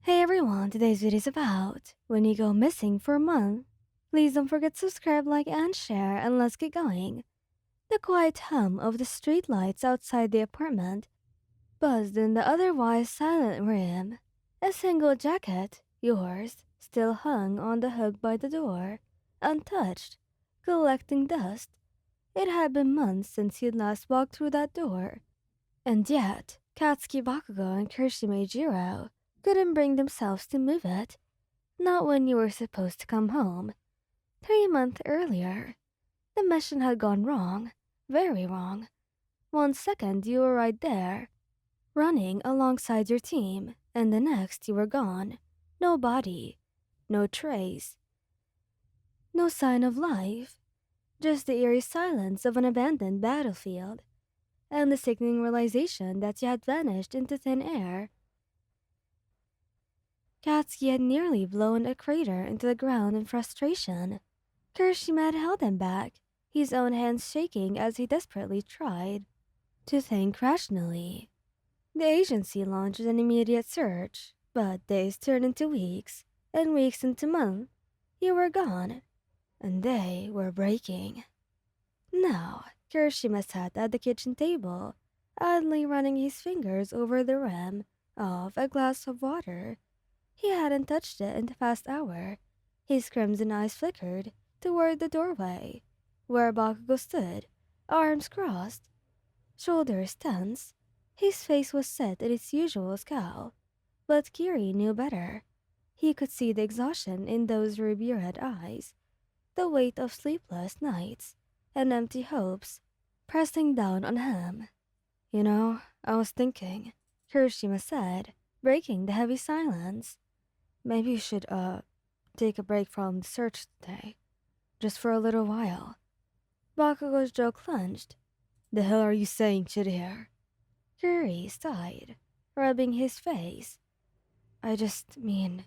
Hey everyone, today's video is about when you go missing for a month. Please don't forget to subscribe, like, and share, and let's get going. The quiet hum of the streetlights outside the apartment buzzed in the otherwise silent room. A single jacket, yours, still hung on the hook by the door, untouched, collecting dust. It had been months since you'd last walked through that door. And yet, Katsuki Bakugo and Kirishima Jiro couldn't bring themselves to move it. Not when you were supposed to come home. 3 months earlier. The mission had gone wrong. Very wrong. 1 second you were right there, running alongside your team, and the next you were gone. No body. No trace. No sign of life. Just the eerie silence of an abandoned battlefield. And the sickening realization that you had vanished into thin air. Katsuki had nearly blown a crater into the ground in frustration. Kirishima had held him back, his own hands shaking as he desperately tried to think rationally. The agency launched an immediate search, but days turned into weeks, and weeks into months. You were gone, and they were breaking. Now, Kirishima sat at the kitchen table, idly running his fingers over the rim of a glass of water. He hadn't touched it in the past hour. His crimson eyes flickered toward the doorway, where Bakugo stood, arms crossed, shoulders tense. His face was set in its usual scowl, but Kiri knew better. He could see the exhaustion in those ruby-red eyes, the weight of sleepless nights and empty hopes pressing down on him. I was thinking, Kirishima said, breaking the heavy silence. Maybe you should, take a break from the search today. Just for a little while. Bakugo's jaw clenched. The hell are you saying, Chidihara? Kiri sighed, rubbing his face. I just mean,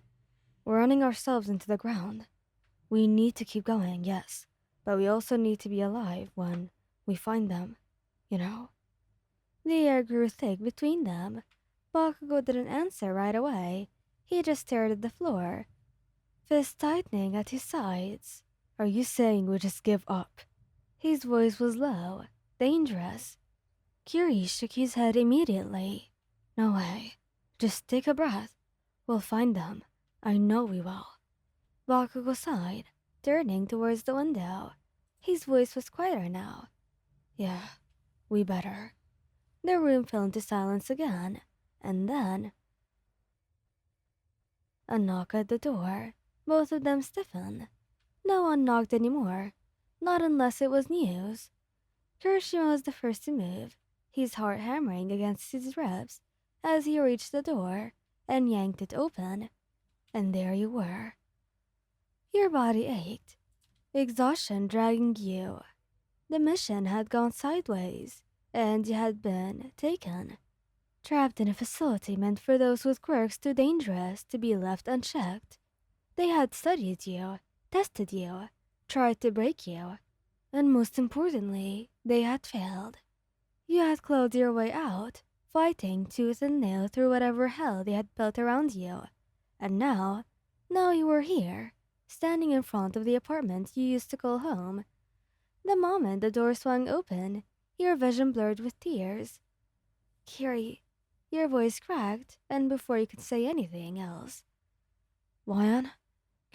we're running ourselves into the ground. We need to keep going, yes, but we also need to be alive when we find them, you know? The air grew thick between them. Bakugo didn't answer right away. He just stared at the floor, fists tightening at his sides. Are you saying we just give up? His voice was low, dangerous. Kiri shook his head immediately. No way. Just take a breath. We'll find them. I know we will. Bakugo sighed, turning towards the window. His voice was quieter now. Yeah, we better. The room fell into silence again, and then a knock at the door. Both of them stiffened. No one knocked anymore, not unless it was news. Kirishima was the first to move, his heart hammering against his ribs as he reached the door and yanked it open. And there you were. Your body ached, exhaustion dragging you. The mission had gone sideways, and you had been taken. Trapped in a facility meant for those with quirks too dangerous to be left unchecked. They had studied you, tested you, tried to break you, and most importantly, they had failed. You had clawed your way out, fighting tooth and nail through whatever hell they had built around you. And now you were here, standing in front of the apartment you used to call home. The moment the door swung open, your vision blurred with tears. Kiri, your voice cracked, and before you could say anything else. Lion?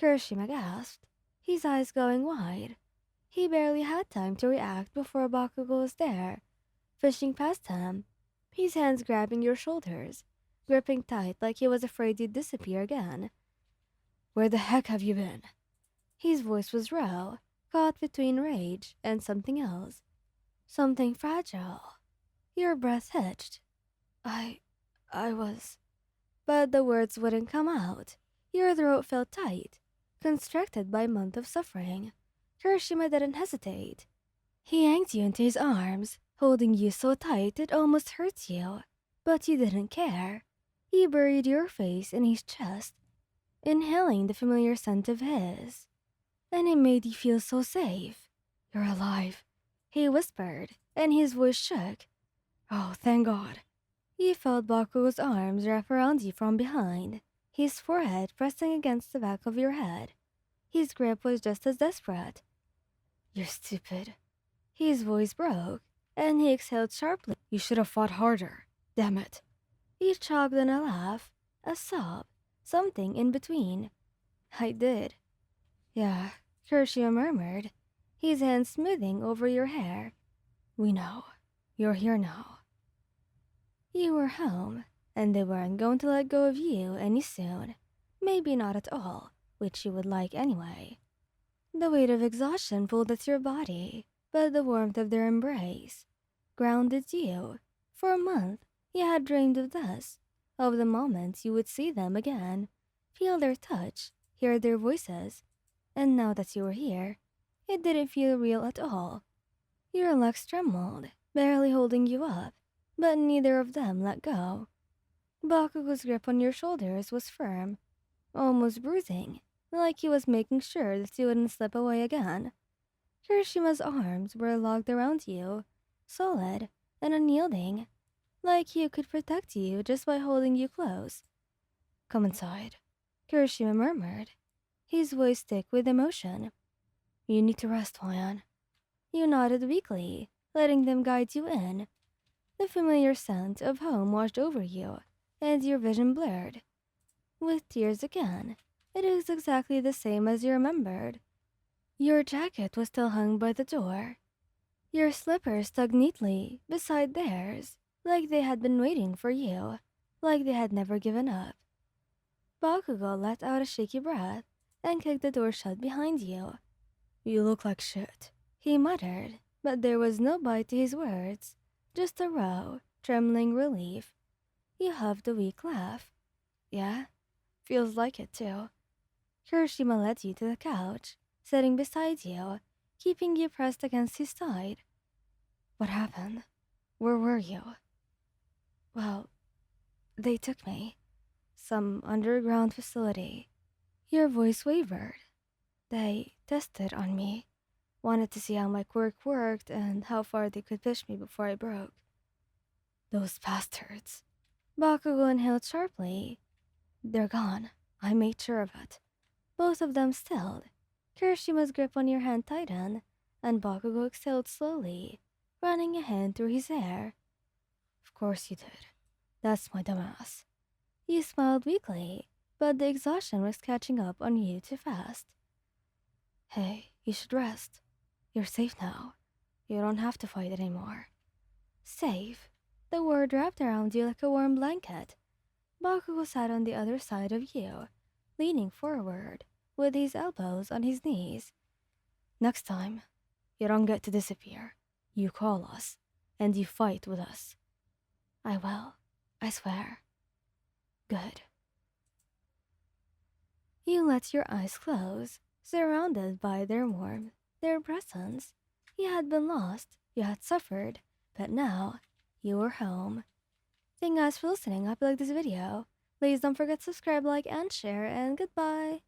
Kirishima gasped, his eyes going wide. He barely had time to react before Bakugo was there, fishing past him, his hands grabbing your shoulders, gripping tight like he was afraid you'd disappear again. Where the heck have you been? His voice was raw, caught between rage and something else. Something fragile. Your breath hitched. I was... But the words wouldn't come out. Your throat felt tight, constricted by a month of suffering. Kirishima didn't hesitate. He yanked you into his arms, holding you so tight it almost hurt you. But you didn't care. He buried your face in his chest, inhaling the familiar scent of his. And it made you feel so safe. You're alive, he whispered, and his voice shook. Oh, thank God. You felt Bakugo's arms wrap around you from behind, his forehead pressing against the back of your head. His grip was just as desperate. "You're stupid." His voice broke, and he exhaled sharply. "You should have fought harder. Damn it." He choked on a laugh, a sob, something in between. "I did." "Yeah," Kirishima murmured, his hand smoothing over your hair. "We know. You're here now." You were home, and they weren't going to let go of you any soon. Maybe not at all, which you would like anyway. The weight of exhaustion pulled at your body, but the warmth of their embrace grounded you. For a month, you had dreamed of this, of the moments you would see them again, feel their touch, hear their voices, and now that you were here, it didn't feel real at all. Your legs trembled, barely holding you up, but neither of them let go. Bakugo's grip on your shoulders was firm, almost bruising, like he was making sure that you wouldn't slip away again. Kirishima's arms were locked around you, solid and unyielding, like he could protect you just by holding you close. "Come inside," Kirishima murmured, his voice thick with emotion. "You need to rest, Hyan." You nodded weakly, letting them guide you in. The familiar scent of home washed over you, and your vision blurred. With tears again, it was exactly the same as you remembered. Your jacket was still hung by the door. Your slippers stuck neatly beside theirs, like they had been waiting for you, like they had never given up. Bakugo let out a shaky breath and kicked the door shut behind you. "You look like shit," he muttered, but there was no bite to his words, just a raw, trembling relief. You huffed a weak laugh. "Yeah? Feels like it too." Kirishima led you to the couch, sitting beside you, keeping you pressed against his side. "What happened? Where were you?" "Well, they took me. Some underground facility." Your voice wavered. "They tested on me. Wanted to see how my quirk worked and how far they could push me before I broke." "Those bastards." Bakugo inhaled sharply. "They're gone. I made sure of it." Both of them stilled. Kirishima's grip on your hand tightened, and Bakugo exhaled slowly, running a hand through his hair. "Of course you did. That's my dumbass." You smiled weakly, but the exhaustion was catching up on you too fast. "Hey, you should rest. You're safe now. You don't have to fight anymore." Safe. The word wrapped around you like a warm blanket. Bakugo sat on the other side of you, leaning forward, with his elbows on his knees. "Next time, you don't get to disappear. You call us, and you fight with us." "I will. I swear." "Good." You let your eyes close, surrounded by their warmth, their presence. You had been lost, you had suffered, but now you were home. Thank you guys for listening. I hope you liked this video. Please don't forget to subscribe, like, and share, and goodbye.